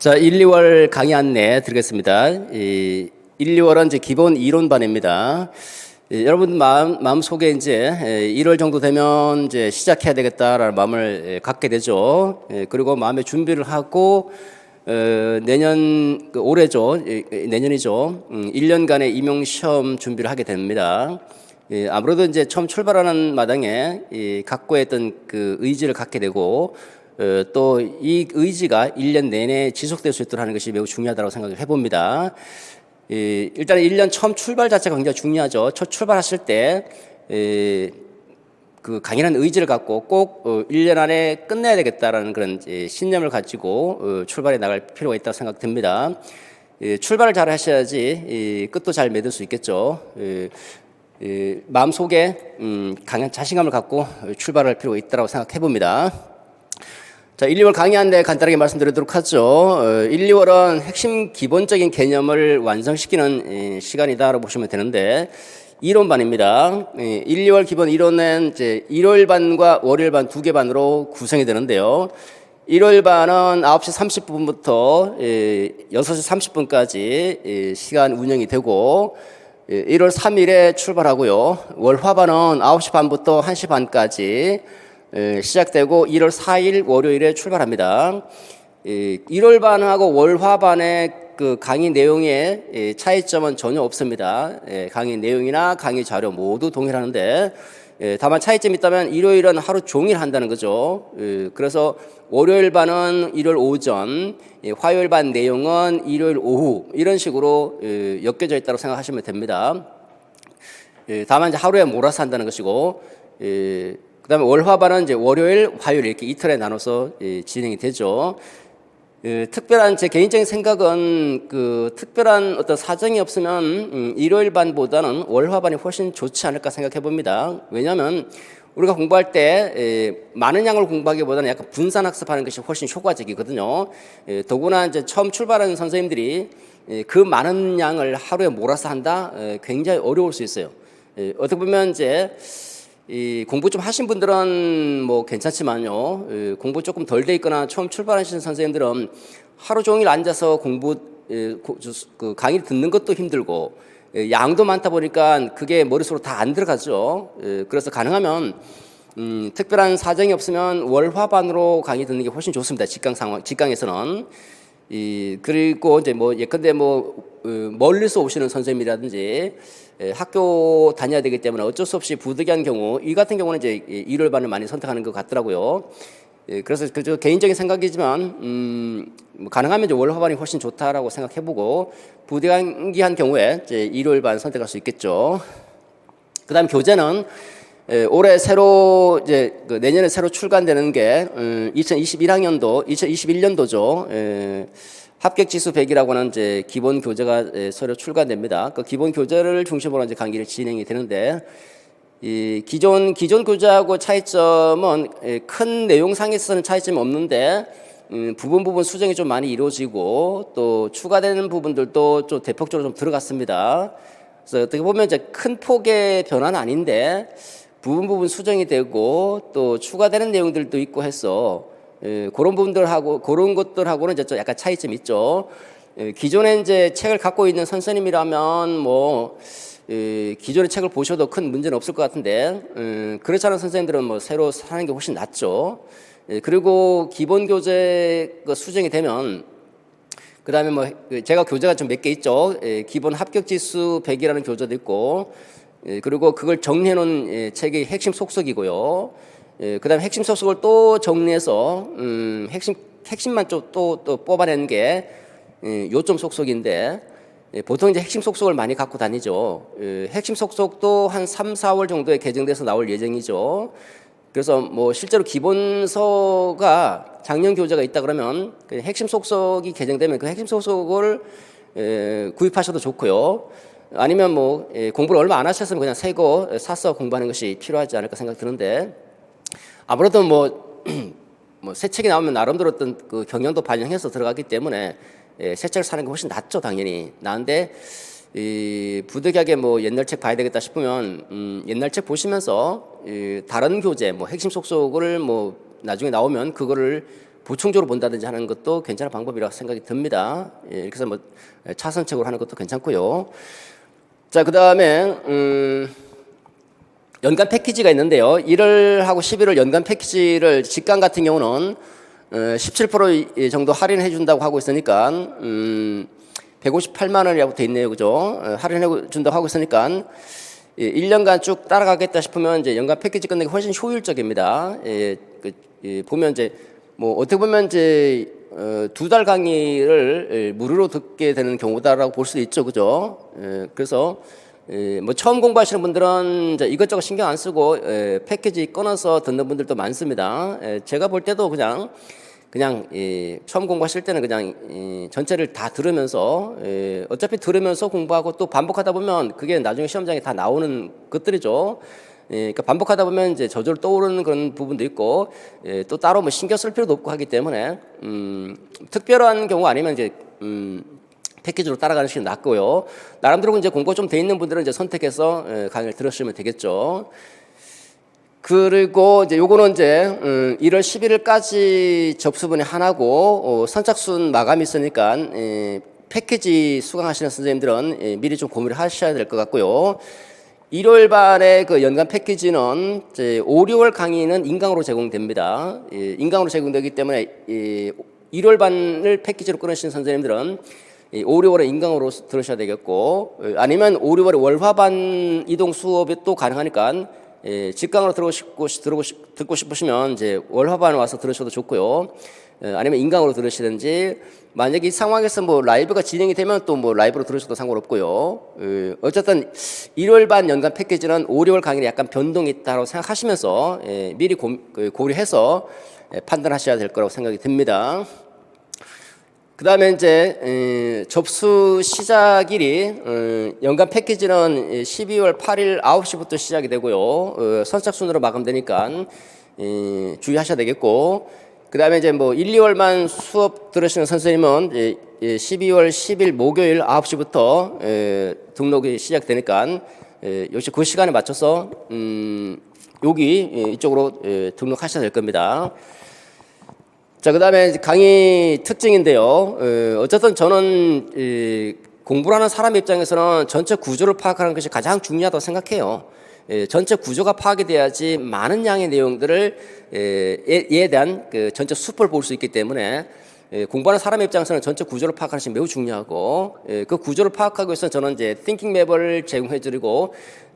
자, 1, 2월 강의 안내 드리겠습니다. 1, 2월은 이제 기본 이론반입니다. 여러분 마음속에 이제 1월 정도 되면 이제 시작해야 되겠다라는 마음을 갖게 되죠. 그리고 마음의 준비를 하고 내년 올해죠. 내년이죠. 1년간의 임용 시험 준비를 하게 됩니다. 아무래도 이제 처음 출발하는 마당에 갖고 있던 그 의지를 갖게 되고 또 이 의지가 1년 내내 지속될 수 있도록 하는 것이 매우 중요하다고 생각을 해봅니다. 일단 1년 처음 출발 자체가 굉장히 중요하죠. 첫 출발하실 때 그 강인한 의지를 갖고 꼭 1년 안에 끝내야 되겠다라는 그런 신념을 가지고 출발해 나갈 필요가 있다고 생각됩니다. 출발을 잘 하셔야지 끝도 잘 맺을 수 있겠죠. 마음속에 강한 자신감을 갖고 출발할 필요가 있다고 생각해 봅니다. 자, 1, 2월 강의 안내 간단하게 말씀드리도록 하죠. 1, 2월은 핵심 기본적인 개념을 완성시키는 시간이다라고 보시면 되는데 이론반입니다. 1, 2월 기본 이론은 이제 일요일반과 월요일반 두 개 반으로 구성이 되는데요. 일요일반은 9시 30분부터 6시 30분까지 시간 운영이 되고 1월 3일에 출발하고요. 월화반은 9시 반부터 1시 반까지 시작되고 1월 4일 월요일에 출발합니다. 1월 반하고 월화 반의 그 강의 내용의 차이점은 전혀 없습니다. 강의 내용이나 강의 자료 모두 동일하는데 다만 차이점이 있다면 일요일은 하루 종일 한다는 거죠. 그래서 월요일 반은 일요일 오전, 화요일 반 내용은 일요일 오후 이런 식으로 엮여져 있다고 생각하시면 됩니다. 다만 이제 하루에 몰아서 한다는 것이고 그다음에 월화반은 이제 월요일, 화요일 이렇게 이틀에 나눠서 진행이 되죠. 특별한 제 개인적인 생각은 그 특별한 어떤 사정이 없으면 일요일 반보다는 월화반이 훨씬 좋지 않을까 생각해 봅니다. 왜냐하면 우리가 공부할 때 많은 양을 공부하기보다는 약간 분산 학습하는 것이 훨씬 효과적이거든요. 더구나 이제 처음 출발하는 선생님들이 그 많은 양을 하루에 몰아서 한다 굉장히 어려울 수 있어요. 어떻게 보면 이제 이 공부 좀 하신 분들은 뭐 괜찮지만요. 공부 조금 덜 돼 있거나 처음 출발하시는 선생님들은 하루 종일 앉아서 그 강의를 듣는 것도 힘들고 양도 많다 보니까 그게 머릿속으로 다 안 들어가죠. 그래서 가능하면 특별한 사정이 없으면 월화반으로 강의 듣는 게 훨씬 좋습니다. 직강에서는. 그리고 이제 뭐 예컨대 멀리서 오시는 선생님이라든지 학교 다녀야 되기 때문에 어쩔 수 없이 부득이한 경우 이 같은 경우는 이제 일요일반을 많이 선택하는 것 같더라고요. 그래서 그 개인적인 생각이지만 가능하면 이제 월화반이 훨씬 좋다라고 생각해보고 부득이한 경우에 이제 일요일반 선택할 수 있겠죠. 그다음 교재는 올해 새로 이제 내년에 새로 출간되는 게 2021년도죠. 합격 지수 100이라고 하는 이제 기본 교재가 새로 출간됩니다. 그 기본 교재를 중심으로 이제 강의를 진행이 되는데 이 기존 교재하고 차이점은 큰 내용상에서는 차이점이 없는데 부분 수정이 좀 많이 이루어지고 또 추가되는 부분들도 좀 대폭적으로 좀 들어갔습니다. 그래서 어떻게 보면 이제 큰 폭의 변화는 아닌데 부분 수정이 되고 또 추가되는 내용들도 있고 해서 그런 것들하고는 이제 좀 약간 차이점이 있죠. 기존에 이제 책을 갖고 있는 선생님이라면 기존의 책을 보셔도 큰 문제는 없을 것 같은데 그렇지 않은 선생님들은 새로 사는 게 훨씬 낫죠. 그리고 기본 교재 수정이 되면 그다음에 제가 교재가 좀 몇 개 있죠. 기본 합격 지수 100이라는 교재도 있고 그리고 그걸 정리해 놓은 책이 핵심 속속이고요. 그다음에 핵심 속속을 또 정리해서 핵심만 또 뽑아내는 게 요점 속속인데 보통 이제 핵심 속속을 많이 갖고 다니죠. 핵심 속속도 한 3, 4월 정도에 개정돼서 나올 예정이죠. 그래서 실제로 기본서가 작년 교재가 있다 그러면 그 핵심 속속이 개정되면 그 핵심 속속을 구입하셔도 좋고요. 아니면 공부를 얼마 안 하셨으면 그냥 새 거 사서 공부하는 것이 필요하지 않을까 생각 드는데 아무래도 새 책이 나오면 나름대로 어떤 그 경향도 반영해서 들어가기 때문에 새 책을 사는 게 훨씬 낫죠. 당연히 나은데 부득이하게 옛날 책 봐야 되겠다 싶으면 옛날 책 보시면서 다른 교재 핵심 속속을 나중에 나오면 그거를 보충적으로 본다든지 하는 것도 괜찮은 방법이라고 생각이 듭니다. 예, 이렇게 해서 뭐 차선책으로 하는 것도 괜찮고요. 자, 그다음에 연간 패키지가 있는데요. 1월하고 11월 연간 패키지를 직강 같은 경우는 17% 정도 할인해 준다고 하고 있으니까 158만 원이라고 돼 있네요. 그죠? 할인해 준다고 하고 있으니까 1년간 쭉 따라가겠다 싶으면 이제 연간 패키지 끝내기 훨씬 효율적입니다. 보면 이제 뭐 어떻게 보면 이제 2달 강의를 무료로 듣게 되는 경우다라고 볼 수도 있죠. 그죠? 그래서 뭐 처음 공부하시는 분들은 이제 이것저것 신경 안 쓰고 패키지 끊어서 듣는 분들도 많습니다. 제가 볼 때도 그냥 처음 공부하실 때는 그냥 전체를 다 들으면서 어차피 들으면서 공부하고 또 반복하다 보면 그게 나중에 시험장에 다 나오는 것들이죠. 그러니까 반복하다 보면 이제 저절로 떠오르는 그런 부분도 있고 또 따로 뭐 신경 쓸 필요도 없고 하기 때문에 특별한 경우 아니면 이제 패키지로 따라가는 게 낫고요. 나름대로 이제 공부가 좀 돼 있는 분들은 이제 선택해서 강의를 들으시면 되겠죠. 그리고 이제 요거는 이제 1월 11일까지 접수분이 하나고 선착순 마감이 있으니까 패키지 수강하시는 선생님들은 미리 좀 고민을 하셔야 될 것 같고요. 1월 반의 그 연간 패키지는 이제 5, 6월 강의는 인강으로 제공됩니다. 인강으로 제공되기 때문에 1월 반을 패키지로 끊으신 선생님들은 5, 6월에 인강으로 들으셔야 되겠고 아니면 5, 6월에 월화반 이동 수업이 또 가능하니까 직강으로 듣고 싶으시면 이제 월화반 와서 들으셔도 좋고요. 아니면 인강으로 들으시든지 만약에 이 상황에서 뭐 라이브가 진행이 되면 또 뭐 라이브로 들으셔도 상관없고요. 어쨌든 1월 반 연간 패키지는 5, 6월 강의에 약간 변동이 있다고 생각하시면서 미리 고려해서 판단하셔야 될 거라고 생각이 듭니다. 그 다음에 이제 접수 시작일이 연간 패키지는 12월 8일 9시부터 시작이 되고요. 선착순으로 마감되니까 주의하셔야 되겠고 그 다음에 이제 뭐 1, 2월만 수업 들으시는 선생님은 12월 10일 목요일 9시부터 등록이 시작되니까 역시 그 시간에 맞춰서 여기 이쪽으로 등록하셔야 될 겁니다. 자, 그 다음에 강의 특징인데요. 어쨌든 저는 공부를 하는 사람 입장에서는 전체 구조를 파악하는 것이 가장 중요하다고 생각해요. 전체 구조가 파악이 돼야지 많은 양의 내용들을 에 대한 그 전체 숲을 볼 수 있기 때문에 공부하는 사람 입장에서는 전체 구조를 파악하는 것이 매우 중요하고 그 구조를 파악하기 위해서 저는 이제 띵킹 맵을 제공해드리고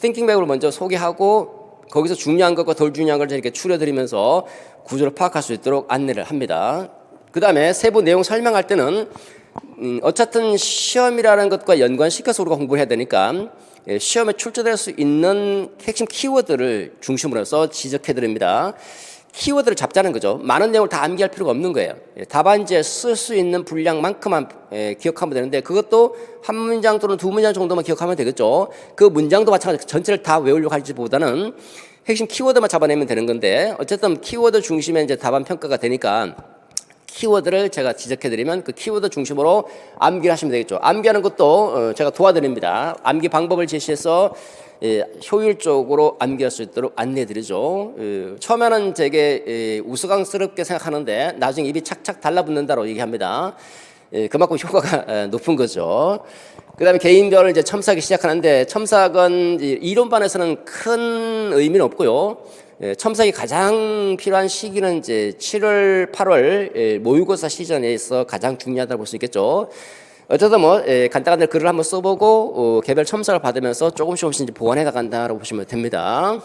띵킹 맵을 먼저 소개하고 거기서 중요한 것과 덜 중요한 걸 이렇게 추려드리면서 구조를 파악할 수 있도록 안내를 합니다. 그 다음에 세부 내용 설명할 때는 어쨌든 시험이라는 것과 연관시켜서 우리가 공부를 해야 되니까 시험에 출제될 수 있는 핵심 키워드를 중심으로 해서 지적해드립니다. 키워드를 잡자는 거죠. 많은 내용을 다 암기할 필요가 없는 거예요. 답안지에 쓸 수 있는 분량만큼만 기억하면 되는데 그것도 한 문장 또는 두 문장 정도만 기억하면 되겠죠. 그 문장도 마찬가지로 전체를 다 외우려고 할지보다는 핵심 키워드만 잡아내면 되는 건데 어쨌든 키워드 중심에 이제 답안 평가가 되니까 키워드를 제가 지적해드리면 그 키워드 중심으로 암기를 하시면 되겠죠. 암기하는 것도 제가 도와드립니다. 암기 방법을 제시해서 효율적으로 암기할 수 있도록 안내해드리죠. 처음에는 되게 우스꽝스럽게 생각하는데 나중에 입이 착착 달라붙는다고 얘기합니다. 그만큼 효과가 높은 거죠. 그 다음에 개인별을 이제 첨삭이 시작하는데 첨삭은 이론반에서는 큰 의미는 없고요. 첨삭이 가장 필요한 시기는 이제 7월, 8월 모의고사 시즌에서 가장 중요하다고 볼 수 있겠죠. 어쨌든 뭐 간단한 글을 한번 써보고 개별 첨삭을 받으면서 조금씩 이제 보완해 나간다라고 보시면 됩니다.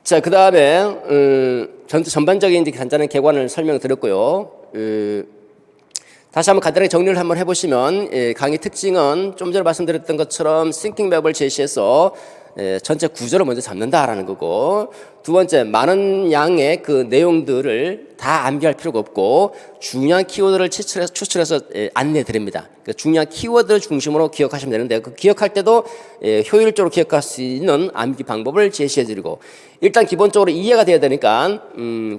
자, 그 다음에 전반적인 이제 간단한 개관을 설명드렸고요. 다시 한번 간단하게 정리를 한번 해보시면 강의 특징은 좀 전에 말씀드렸던 것처럼 싱킹 맵을 제시해서 전체 구조를 먼저 잡는다라는 거고 두 번째 많은 양의 그 내용들을 다 암기할 필요가 없고 중요한 키워드를 추출해서 안내 드립니다. 그러니까 중요한 키워드를 중심으로 기억하시면 되는데 그 기억할 때도 효율적으로 기억할 수 있는 암기 방법을 제시해 드리고 일단 기본적으로 이해가 돼야 되니까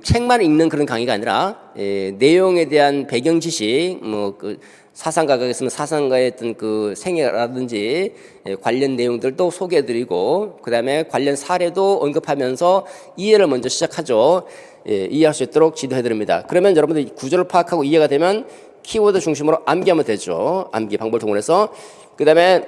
책만 읽는 그런 강의가 아니라 내용에 대한 배경 지식 뭐 그 사상가가 있으면 사상가의 어떤 그 생애라든지 관련 내용들도 소개해드리고 그 다음에 관련 사례도 언급하면서 이해를 먼저 시작하죠. 이해할 수 있도록 지도해 드립니다. 그러면 여러분들 구조를 파악하고 이해가 되면 키워드 중심으로 암기하면 되죠. 암기 방법을 동원해서. 그다음에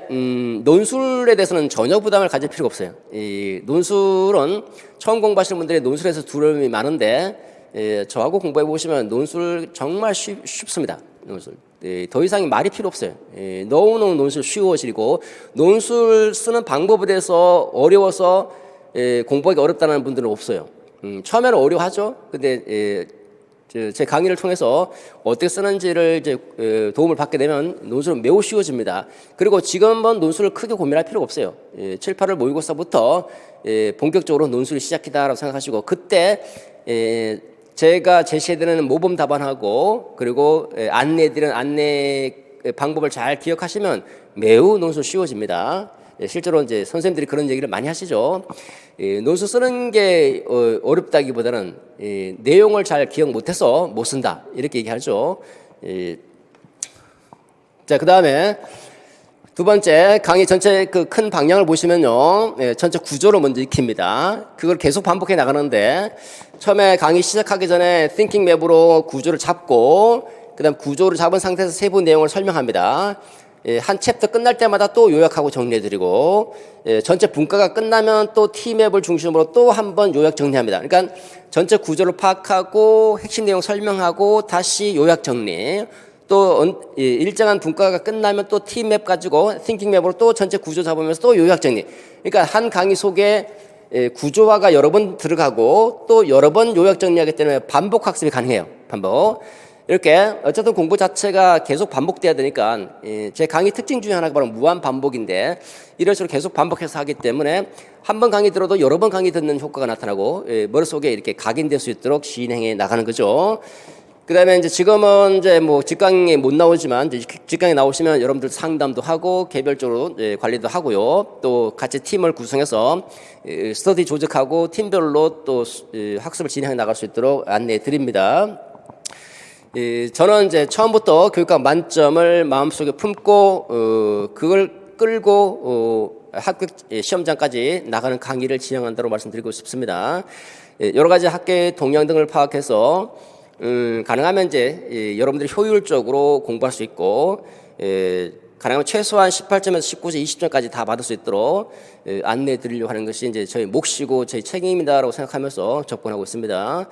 논술에 대해서는 전혀 부담을 가질 필요가 없어요. 이 논술은 처음 공부하시는 분들이 논술에서 두려움이 많은데 저하고 공부해 보시면 논술 정말 쉽습니다. 논술. 더 이상 말이 필요 없어요. 너무너무 논술 쉬워지고 논술 쓰는 방법에 대해서 어려워서 공부하기 어렵다는 분들은 없어요. 처음에는 어려워하죠. 근데 제 강의를 통해서 어떻게 쓰는지를 이제 도움을 받게 되면 논술은 매우 쉬워집니다. 그리고 지금은 논술을 크게 고민할 필요가 없어요. 7, 8월 모의고사부터 본격적으로 논술을 시작이다라고 생각하시고 그때 제가 제시해드리는 모범 답안하고 그리고 안내해드리는 안내 방법을 잘 기억하시면 매우 논술 쉬워집니다. 실제로 이제 선생님들이 그런 얘기를 많이 하시죠. 논술 쓰는 게 어렵다기보다는 내용을 잘 기억 못해서 못 쓴다 이렇게 얘기하죠. 자, 그 다음에 두 번째 강의 전체 그 큰 방향을 보시면요, 전체 구조를 먼저 익힙니다. 그걸 계속 반복해 나가는데 처음에 강의 시작하기 전에 thinking 맵으로 구조를 잡고 그다음 구조를 잡은 상태에서 세부 내용을 설명합니다. 한 챕터 끝날 때마다 또 요약하고 정리해드리고 전체 분과가 끝나면 또 T맵을 중심으로 또 한 번 요약 정리합니다. 그러니까 전체 구조를 파악하고 핵심 내용 설명하고 다시 요약 정리 또 일정한 분과가 끝나면 또 T맵 가지고 띵킹맵으로 또 전체 구조 잡으면서 또 요약 정리. 그러니까 한 강의 속에 구조화가 여러 번 들어가고 또 여러 번 요약 정리하기 때문에 반복 학습이 가능해요. 반복. 이렇게 어쨌든 공부 자체가 계속 반복돼야 되니까 제 강의 특징 중에 하나가 바로 무한 반복인데 이런 식으로 계속 반복해서 하기 때문에 한 번 강의 들어도 여러 번 강의 듣는 효과가 나타나고 머릿속에 이렇게 각인될 수 있도록 진행해 나가는 거죠. 그다음에 이제 지금은 이제 뭐 직강에 못 나오지만 이제 직강에 나오시면 여러분들 상담도 하고 개별적으로 관리도 하고요. 또 같이 팀을 구성해서 스터디 조직하고 팀별로 또 학습을 진행해 나갈 수 있도록 안내해 드립니다. 저는 이제 처음부터 교육학 만점을 마음속에 품고 그걸 끌고 합격 시험장까지 나가는 강의를 지향한다고 말씀드리고 싶습니다. 여러 가지 학교의 동향 등을 파악해서 가능하면 이제 여러분들이 효율적으로 공부할 수 있고 가능하면 최소한 18점에서 19점, 20점까지 다 받을 수 있도록 안내해 드리려고 하는 것이 이제 저희 몫이고 저희 책임이다라고 생각하면서 접근하고 있습니다.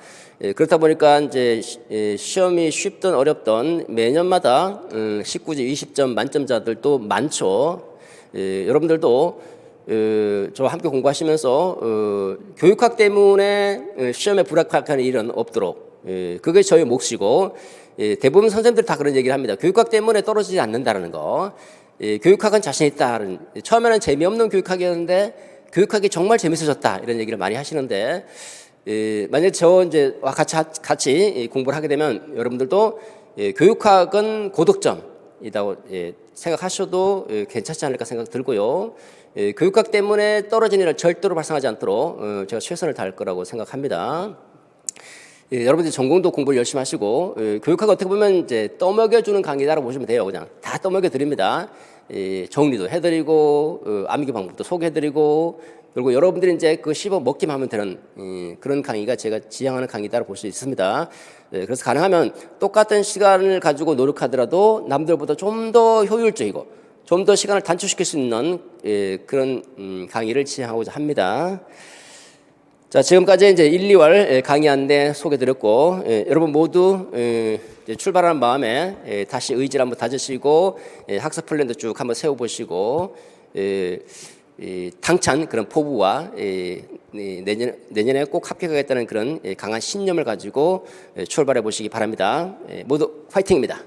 그렇다 보니까 이제 시험이 쉽든 어렵든 매년마다 19점, 20점 만점자들도 많죠. 여러분들도 저와 함께 공부하시면서 교육학 때문에 시험에 불합격하는 일은 없도록 그게 저희 몫이고 대부분 선생님들 다 그런 얘기를 합니다. 교육학 때문에 떨어지지 않는다는 거. 교육학은 자신 있다. 처음에는 재미없는 교육학이었는데 교육학이 정말 재밌어졌다. 이런 얘기를 많이 하시는데 만약에 저 이제 같이 공부를 하게 되면 여러분들도 교육학은 고득점이라고 생각하셔도 괜찮지 않을까 생각 들고요. 교육학 때문에 떨어지는 일은 절대로 발생하지 않도록 제가 최선을 다할 거라고 생각합니다. 여러분들이 전공도 공부를 열심히 하시고 교육학은 어떻게 보면 이제 떠먹여주는 강의다라고 보시면 돼요. 그냥 다 떠먹여 드립니다. 정리도 해드리고 암기 방법도 소개해드리고 그리고 여러분들이 이제 그 씹어 먹기만 하면 되는 그런 강의가 제가 지향하는 강의다라고 볼 수 있습니다. 그래서 가능하면 똑같은 시간을 가지고 노력하더라도 남들보다 좀 더 효율적이고 좀 더 시간을 단축시킬 수 있는 그런 강의를 지향하고자 합니다. 자, 지금까지 이제 1, 2월 강의 안내 소개드렸고, 여러분 모두 출발하는 마음에 다시 의지를 한번 다지시고, 학습 플랜도 쭉 한번 세워보시고, 당찬 그런 포부와 내년에 꼭 합격하겠다는 그런 강한 신념을 가지고 출발해 보시기 바랍니다. 모두 화이팅입니다.